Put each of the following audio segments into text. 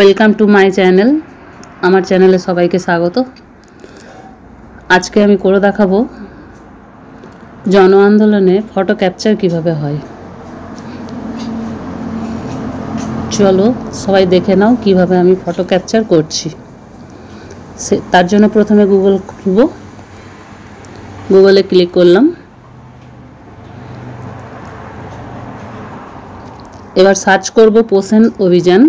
Welcome to my channel. আমার চ্যানেলে সবাইকে স্বাগত। আজকে আমি করে দেখাবো জন আন্দোলনে ফটো ক্যাপচার কিভাবে হয়। চলো সবাই দেখে নাও কিভাবে আমি ফটো ক্যাপচার করছি। তার জন্য প্রথমে গুগল খুলব। গুগলে ক্লিক করলাম। এবার সার্চ করব পোষণ অভিযান।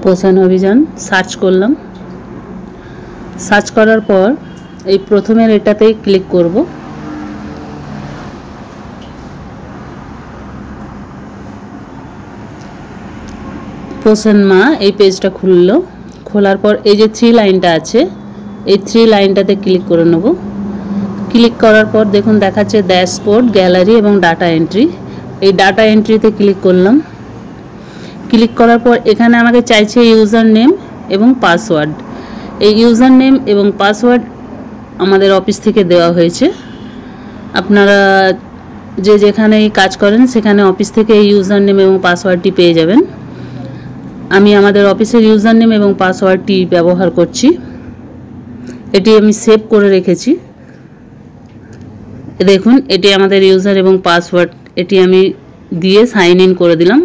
পোষণ অভিযান সার্চ করলাম। সার্চ করার পর এই প্রথমের এটাতেই ক্লিক করব। পোষণ মা এই পেজটা খুললো। খোলার পর এই যে 3 লাইনটা আছে, এই 3 লাইনটাতে ক্লিক করে নেব। ক্লিক করার পর দেখুন দেখাচ্ছে ড্যাশবোর্ড, গ্যালারি এবং ডাটা এন্ট্রি। এই ডাটা এন্ট্রিতে ক্লিক করলাম। ক্লিক করার পর এখানে আমাকে চাইছে ইউজার নেম এবং পাসওয়ার্ড। এই ইউজার নেম এবং পাসওয়ার্ড আমাদের অফিস থেকে দেওয়া হয়েছে। আপনারা যে যেখানেই কাজ করেন সেখানে অফিস থেকে এই ইউজার নেম এবং পাসওয়ার্ডটি পেয়ে যাবেন। আমি আমাদের অফিসের ইউজার নেম এবং পাসওয়ার্ডটি ব্যবহার করছি। এটি আমি সেভ করে রেখেছি। দেখুন এটি আমাদের ইউজার এবং পাসওয়ার্ড। এটি আমি দিয়ে সাইন ইন করে দিলাম।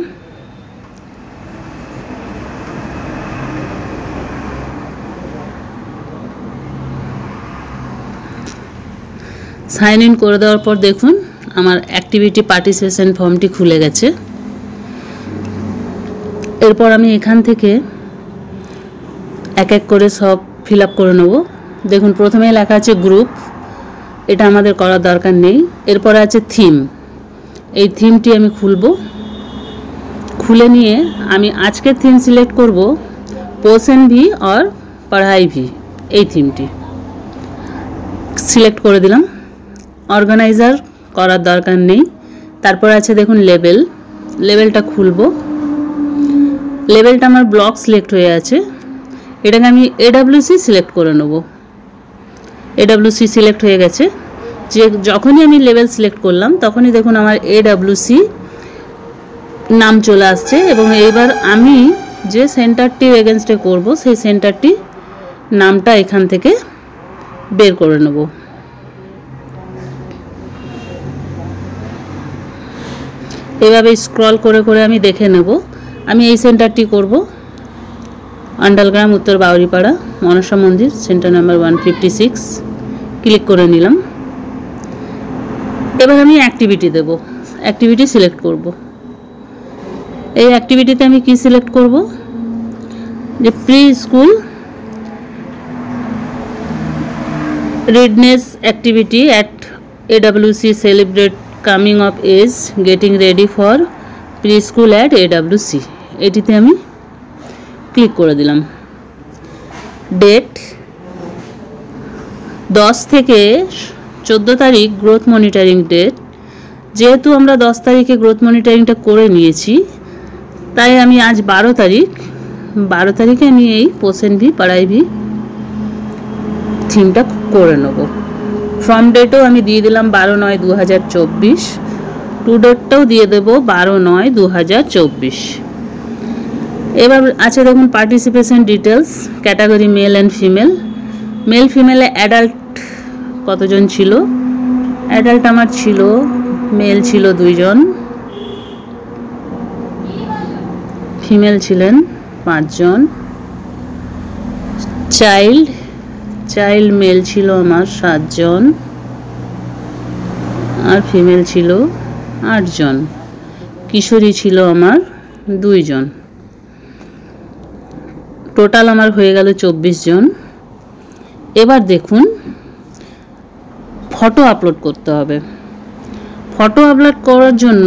সাইন ইন করে দেওয়ার পর দেখুন আমার অ্যাক্টিভিটি পার্টিসিপেশন ফর্মটি খুলে গেছে। এরপর আমি এখান থেকে এক এক করে সব ফিল আপ করে নেব। দেখুন প্রথমে লেখা আছে গ্রুপ, এটা আমাদের করার দরকার নেই। এরপর আছে থিম, এই থিমটি আমি খুলব। খুলে নিয়ে আমি আজকের থিম সিলেক্ট করব পোষণ ভি আর পড়াই ভি। এই থিমটি সিলেক্ট করে দিলাম। অর্গানাইজার করার দরকার নেই। তারপর আছে দেখুন লেবেল, লেবেলটা খুলব। লেবেলটা আমার ব্লক সিলেক্ট হয়ে আছে, এটাকে আমি এডব্লিউসি সিলেক্ট করে নেব। এডব্লিউসি সিলেক্ট হয়ে গেছে। যে যখনই আমি লেবেল সিলেক্ট করলাম তখনই দেখুন আমার এডব্লিউসি নাম চলে আসছে এবং এইবার আমি যে সেন্টারটি এগেনস্টে করব সেই সেন্টারটি নামটা এখান থেকে বের করে নেব। এভাবে স্ক্রল করে করে আমি দেখে নেব। আমি এই সেন্টারটি করব আন্ডালগ্রাম, উত্তর বাউরিপাড়া, মনসা মন্দির, সেন্টার নাম্বার 156। ক্লিক করে নিলাম। এবার আমি অ্যাক্টিভিটি দেব। অ্যাক্টিভিটি সিলেক্ট করব। এই অ্যাক্টিভিটিতে আমি কি সিলেক্ট করব, যে pre school readiness activity at AWC celebrate coming of age getting ready for pre school at AWC. এটিতে আমি ক্লিক করে দিলাম। ডেট 10 থেকে 14 তারিখ গ্রোথ মনিটরিং ডেট। যেহেতু আমরা 10 তারিখে গ্রোথ মনিটরিংটা করে নিয়েছি তাই আমি আজ 12 তারিখে আমি এই পোষণ ভি পড়াই ভি থিমটা করে নেব। ফ্রম ডেটও আমি দিয়ে দিলাম 12/9/2024। টু ডেটটাও দিয়ে দেব 12/9/2024। এবার আছে দেখুন participation details, category male and female. Male ফিমেলে অ্যাডাল্ট কতজন ছিল? অ্যাডাল্ট আমার ছিল, মেল ছিল 2 জন, ফিমেল ছিলেন 5 জন। চাইল্ড মেল ছিল আমার 7 জন আর ফিমেল ছিল 8 জন। কিশোরী ছিল আমার 2 জন। টোটাল আমার হয়ে গেল 24 জন। এবার দেখুন ফটো আপলোড করতে হবে। ফটো আপলোড করার জন্য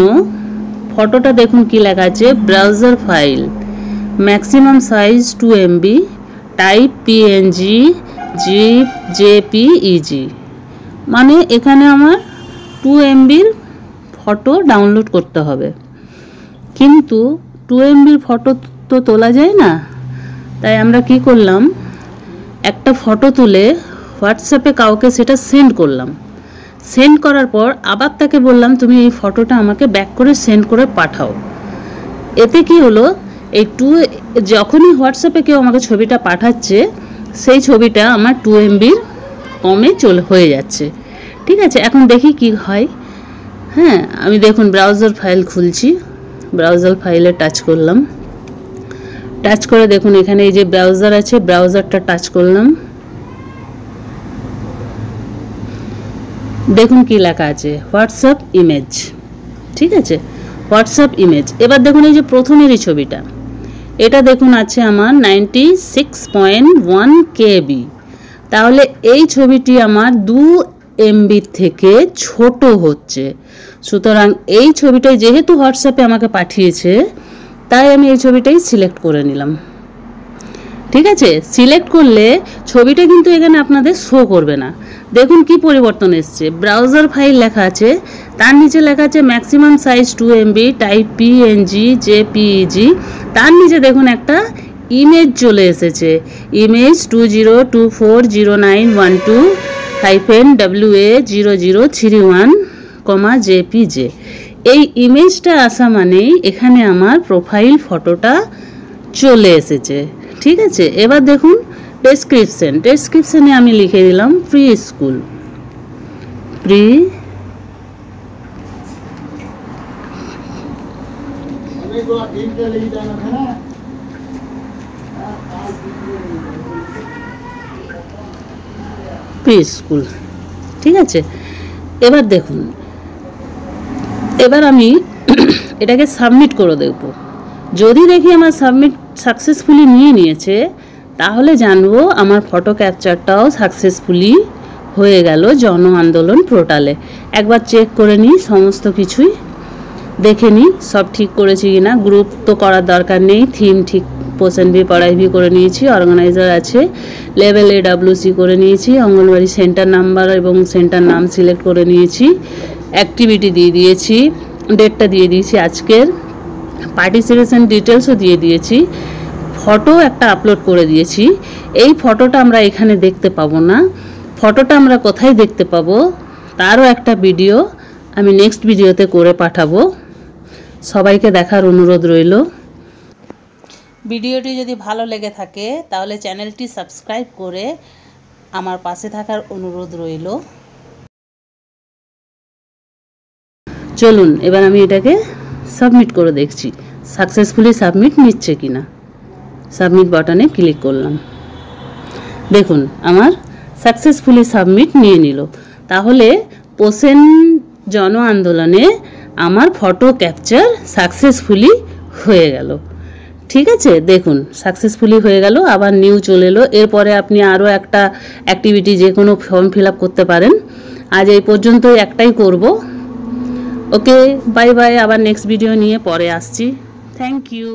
ফটোটা দেখুন কি লেখা আছে, browser file, maximum size 2 MB, type PNG, zip, JPEG। মানে এখানে আমার 2 MBর ফটো ডাউনলোড করতে হবে। কিন্তু 2 MBর ফটো তো তোলা যায় না, তাই আমরা কি করলাম, একটা ফটো তুলে হোয়াটসঅ্যাপে কাউকে সেটা সেন্ড করলাম। সেন্ড করার পর আবার তাকে বললাম তুমি এই ফটোটা আমাকে ব্যাক করে সেন্ড করে পাঠাও। এতে কি হলো, এই যখনই হোয়াটসঅ্যাপে কেউ আমাকে ছবিটা পাঠাচ্ছে সেই ছবিটা আমার 2 MBর কমে হয়ে যাচ্ছে। ঠিক আছে, এখন দেখি কি হয়। হ্যাঁ, আমি দেখুন ব্রাউজার ফাইল খুলছি, ব্রাউজার ফাইলে টাচ করলাম, টাচ করে দেখুন এখানে এই যে ব্রাউজার আছে, ব্রাউজারটা টাচ করলাম, দেখুন কি লেখা আছে হোয়াটসঅ্যাপ ইমেজ। ঠিক আছে, হোয়াটসঅ্যাপ ইমেজ। এবার দেখুন এই যে প্রথমেরই ছবিটা, এটা দেখুন আছে আমার 96.1 KB। তাহলে এই ছবিটি আমার 2 MB থেকে ছোট হচ্ছে। সুতরাং এই ছবিটাই যেহেতু হোয়াটসঅ্যাপে আমাকে পাঠিয়েছে, তাই আমি এই ছবিটাই সিলেক্ট করে নিলাম। ঠিক আছে, সিলেক্ট করলে ছবিটা কিন্তু এখানে আপনাদের শো করবে না। দেখুন কি পরিবর্তন এসছে, ব্রাউজার ফাইল লেখা আছে, তার নিচে লেখা আছে maximum size 2 MB, type PNG JPEG, তার নিচে দেখুন একটা ইমেজ চলে এসেছে, ইমেজ 20240912-WA0031, JPJ। এই ইমেজটা আসা মানেই এখানে আমার প্রোফাইল ফটোটা চলে এসেছে। ঠিক আছে, এবার দেখুন ডেসক্রিপশনে আমি লিখে দিলাম প্রি স্কুল, প্রি স্কুল। ঠিক আছে, এবার দেখুন, এবার আমি এটাকে সাবমিট করে দেখব। যদি দেখি আমার সাবমিট সাকসেসফুলি নিয়েছে, তাহলে জানবো আমার ফটো ক্যাপচারটাও সাকসেসফুলি হয়ে গেল জন আন্দোলন পোর্টালে। একবার চেক করে নিই, সমস্ত কিছুই দেখে নিই সব ঠিক করেছি কিনা। গ্রুপ তো করার দরকার নেই, থিম ঠিক পোষণ বি পড়াই বি করে নিয়েছি, অর্গানাইজার আছে, লেভেল AWC করে নিয়েছি, অঙ্গনওয়াড়ি সেন্টার নাম্বার এবং সেন্টার নাম সিলেক্ট করে নিয়েছি, অ্যাক্টিভিটি দিয়ে দিয়েছি, ডেটটা দিয়ে দিয়েছি আজকের, পার্টিসিপেশন ডিটেলসও দিয়ে দিয়েছি, ফটো একটা আপলোড করে দিয়েছি। এই ফটোটা আমরা এখানে দেখতে পাবো না, ফটোটা আমরা কোথায় দেখতে পাবো তারও একটা ভিডিও আমি নেক্সট ভিডিওতে করে পাঠাবো, সবাইকে দেখার অনুরোধ রইল। ভিডিওটি যদি ভালো লেগে থাকে তাহলে চ্যানেলটি সাবস্ক্রাইব করে আমার পাশে থাকার অনুরোধ রইল। চলুন এবার আমি এটাকে সাবমিট করে দেখছি সাকসেসফুলি সাবমিট নিচ্ছে কিনা। সাবমিট বাটনে ক্লিক করলাম, দেখুন আমার সাকসেসফুলি সাবমিট নিয়ে নিল। তাহলে পোষণ জন আন্দোলনে আমার ফটো ক্যাপচার সাকসেসফুলি হয়ে গেল। ঠিক আছে, দেখুন সাকসেসফুলি হয়ে গেল, আবার নিউ চলে এলো। এরপরে আপনি আরও একটা অ্যাক্টিভিটি যে কোনো ফর্ম ফিল আপ করতে পারেন। আজ এই পর্যন্তই একটাই করব। ওকে, বাই বাই, আবার নেক্সট ভিডিও নিয়ে পরে আসছি। Thank you.